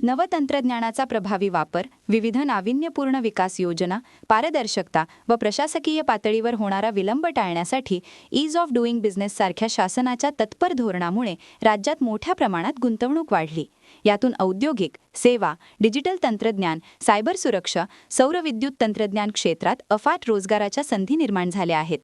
नवतंत्रज्ञानाचा प्रभावी वापर, विविध नाविन्यपूर्ण विकास योजना, पारदर्शकता व प्रशासकीय पातळीवर होणारा विलंब टाळण्यासाठी ईज ऑफ डुईंग बिझनेस सारख्या शासनाच्या तत्पर धोरणामुळे राज्यात मोठ्या प्रमाणात गुंतवणूक वाढली. यातून औद्योगिक, सेवा, डिजिटल तंत्रज्ञान, सायबर सुरक्षा, सौरविद्युत तंत्रज्ञान क्षेत्रात अफाट रोजगाराच्या संधी निर्माण झाल्या आहेत.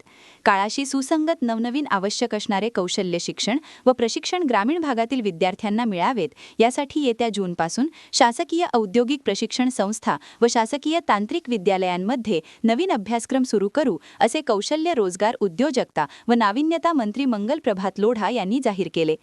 काळाशी सुसंगत नवनवीन आवश्यक असणारे कौशल्य शिक्षण व प्रशिक्षण ग्रामीण भागातील विद्यार्थ्यांना मिळावेत यासाठी येत्या जूनपासून शासकीय औद्योगिक प्रशिक्षण संस्था व शासकीय तांत्रिक विद्यालयांमध्ये नवीन अभ्यासक्रम सुरू करू, असे कौशल्य रोजगार उद्योजकता व नाविन्यता मंत्री मंगल प्रभात लोढा यांनी जाहीर केले.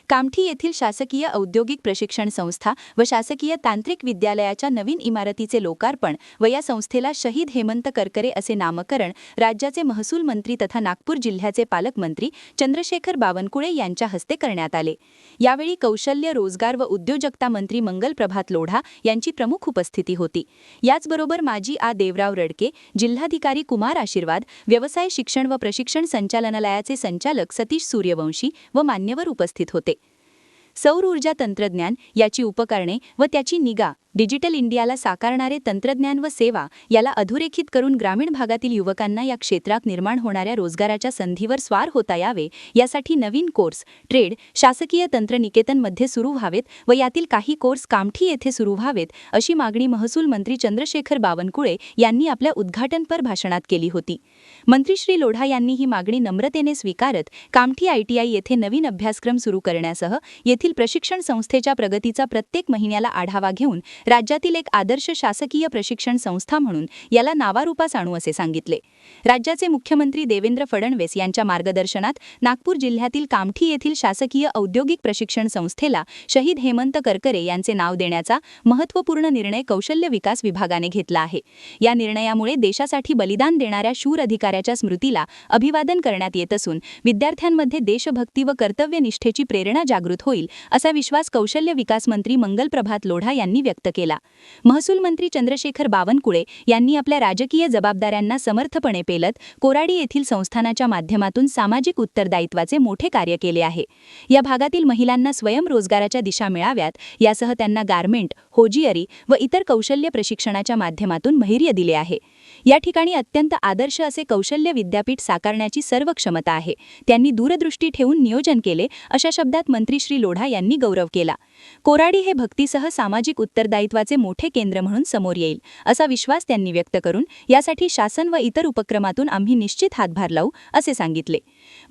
कामठी येथील शासकीय औद्योगिक प्रशिक्षण संस्था व शासकीय तांत्रिक विद्यालयाच्या नवीन इमारतीचे लोकार्पण व या संस्थेला शहीद हेमंत करकरे असे नामकरण राज्याचे महसूल मंत्री तथा नागपूर जिल्ह्याचे पालकमंत्री चंद्रशेखर बावनकुळे यांच्या हस्ते करण्यात आले. यावेळी कौशल्य रोजगार व उद्योजकता मंत्री मंगल प्रभात लोढा यांची प्रमुख उपस्थिती होती. याचबरोबर माजी देवराव रडके, जिल्हाधिकारी कुमार आशीर्वाद, व्यवसाय शिक्षण व प्रशिक्षण संचालनालयाचे संचालक सतीश सूर्यवंशी व मान्यवर उपस्थित होते. सौर ऊर्जा तंत्रज्ञान, याची उपकरणे व त्याची निगा, डिजिटल इंडियाला साकारणारे तंत्रज्ञान व सेवा याला अधोरेखित करून ग्रामीण भागातील युवकांना या क्षेत्रात निर्माण होणाऱ्या रोजगाराच्या संधीवर स्वार होता यावे यासाठी नवीन कोर्स, ट्रेड, शासकीय तंत्रनिकेतनमध्ये सुरू व्हावेत व यातील काही कोर्स कामठी येथे सुरू व्हावेत, अशी मागणी महसूल मंत्री चंद्रशेखर बावनकुळे यांनी आपल्या उद्घाटनपर भाषणात केली होती. मंत्री श्री लोढा यांनी ही मागणी नम्रतेने स्वीकारत कामठी ITI येथे नवीन अभ्यासक्रम सुरू करण्यासह येथील प्रशिक्षण संस्थेच्या प्रगतीचा प्रत्येक महिन्याला आढावा घेऊन राज्यातील एक आदर्श शासकीय प्रशिक्षण संस्था म्हणून याला नावारूपास आणू असे सांगितले. राज्याचे मुख्यमंत्री देवेंद्र फडणवीस यांच्या मार्गदर्शनात नागपूर जिल्ह्यातील कामठी येथील शासकीय औद्योगिक प्रशिक्षण संस्थेला शहीद हेमंत करकरे यांचे नाव देण्याचा महत्त्वपूर्ण निर्णय कौशल्य विकास विभागाने घेतला आहे. या निर्णयामुळे देशासाठी बलिदान देणाऱ्या शूर अधिकाऱ्याच्या स्मृतीला अभिवादन करण्यात येत असून विद्यार्थ्यांमध्ये देशभक्ती व कर्तव्यनिष्ठेची प्रेरणा जागृत होईल, असा विश्वास कौशल्य विकास मंत्री मंगल प्रभात लोढा यांनी व्यक्त केला. महसूल मंत्री चंद्रशेखर बावनकुळे यांनी आपल्या राजकीय जबाबदाऱ्यांना समर्थपणे पेलत कोराडी येथील संस्थानाच्या माध्यमातून सामाजिक उत्तरदायित्वाचे मोठे कार्य केले आहे. या भागातील महिलांना स्वयंरोजगाराच्या दिशा मिळाव्यात यासह त्यांना गारमेंट, होजियरी व इतर कौशल्य प्रशिक्षणाच्या माध्यमातून महिर्य दिले आहे. या ठिकाणी अत्यंत आदर्श असे कौशल्य विद्यापीठ साकारण्याची सर्व क्षमता आहे. त्यांनी दूरदृष्टी ठेवून नियोजन केले, अशा शब्दात मंत्री श्री लोढा यांनी गौरव केला. कोराडी हे भक्तीसह सामाजिक उत्तरदायित्वाचे मोठे केंद्र म्हणून समोर येईल, असा विश्वास त्यांनी व्यक्त करून यासाठी शासन व इतर उपक्रमातून आम्ही निश्चित हातभार लावू, असे सांगितले.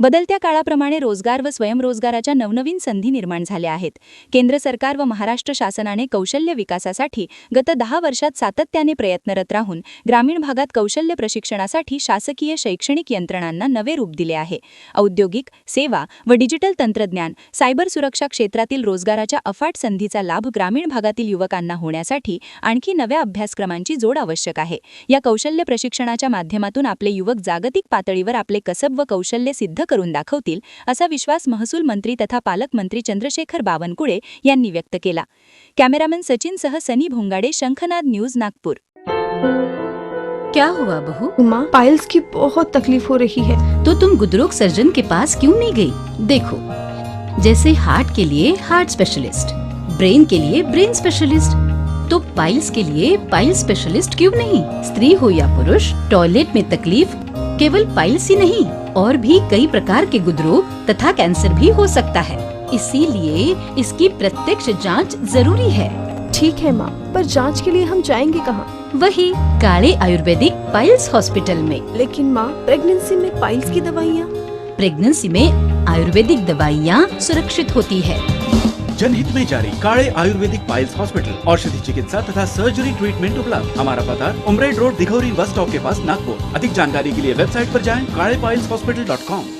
बदलत्या काळाप्रमाणे रोजगार व स्वयंरोजगाराच्या नवनवीन संधी निर्माण झाल्या आहेत. केंद्र सरकार व महाराष्ट्र शासनाने कौशल्य विकासासाठी गत 10 वर्षात सातत्याने प्रयत्नरत राहून ग्रामीण भागात कौशल्य प्रशिक्षणासाठी शासकीय शैक्षणिक यंत्रणांना नवे रूप दिले आहे. औद्योगिक, सेवा व डिजिटल तंत्रज्ञान, सायबर सुरक्षा क्षेत्रातील रोजगाराच्या अफाट संधीचा लाभ ग्रामीण भागातील युवकांना होण्यासाठी आणखी नव्या अभ्यासक्रमांची जोड आवश्यक आहे. या कौशल्य प्रशिक्षणाच्या माध्यमातून आपले युवक जागतिक पातळीवर आपले कसब व कौशल्य सिद्ध करून दाखवतील, असा विश्वास महसूल मंत्री तथा पालकमंत्री चंद्रशेखर बावनकुळे यांनी व्यक्त केला. कॅमेरामॅन सचिनसह सनी भोंगाडे, शंखनाद न्यूज, नागपूर. क्या हुआ बहू? माँ, पाइल्स की बहुत तकलीफ हो रही है. तो तुम गुदरोग सर्जन के पास क्यों नहीं गई? देखो, जैसे हार्ट के लिए हार्ट स्पेशलिस्ट, ब्रेन के लिए ब्रेन स्पेशलिस्ट, तो पाइल्स के लिए पाइल स्पेशलिस्ट क्यों नहीं? स्त्री हो या पुरुष, टॉयलेट में तकलीफ केवल पाइल्स ही नहीं, और भी कई प्रकार के गुदरोग तथा कैंसर भी हो सकता है. इसीलिए इसकी प्रत्यक्ष जांच जरूरी है. ठीक है माँ, पर जांच के लिए हम जाएंगे कहाँ? वही काले आयुर्वेदिक पाइल्स हॉस्पिटल में. लेकिन माँ, प्रेगनेंसी में पाइल्स की दवाइयाँ? प्रेगनेंसी में आयुर्वेदिक दवाइयाँ सुरक्षित होती है. जनहित में जारी काले आयुर्वेदिक पाइल्स हॉस्पिटल, औषधि चिकित्सा तथा सर्जरी ट्रीटमेंट उपलब्ध. हमारा पता उमरेड रोड, दिघौरी बस स्टॉप के पास, नागपुर. अधिक जानकारी के लिए वेबसाइट पर जाएं kalepileshhospital.com.